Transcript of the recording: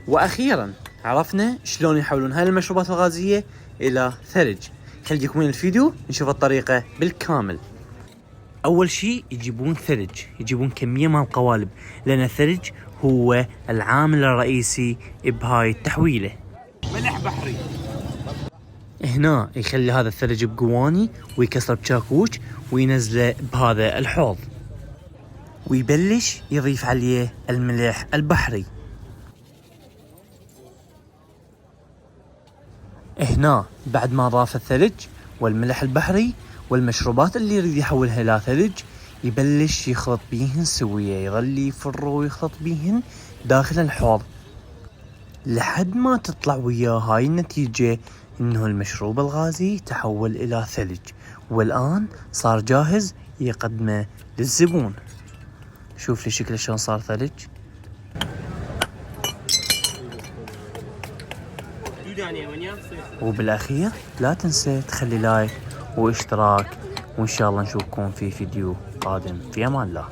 واخيرا عرفنا شلون يحولون هاي المشروبات الغازية الى ثلج. خليكم من الفيديو نشوف الطريقة بالكامل. اول شيء يجيبون ثلج، يجيبون كمية من القوالب، لان الثلج هو العامل الرئيسي بهاي التحويلة. ملح بحري. هنا يخلي هذا الثلج بقواني ويكسر بشاكوش وينزله بهذا الحوض، ويبلش يضيف عليه الملح البحري. هنا بعد ما ضاف الثلج والملح البحري والمشروبات اللي يريد يحولها الى ثلج، يبلش يخلط بيهن سوية، يظل يفر ويخلط بيهن داخل الحوض لحد ما تطلع وياه هاي النتيجة، انه المشروب الغازي تحول الى ثلج، والان صار جاهز يقدمه للزبون. شوف لي شكله شلون صار ثلج. وبالاخير لا تنسى تخلي لايك واشتراك، وان شاء الله نشوفكم في فيديو قادم. في امان الله.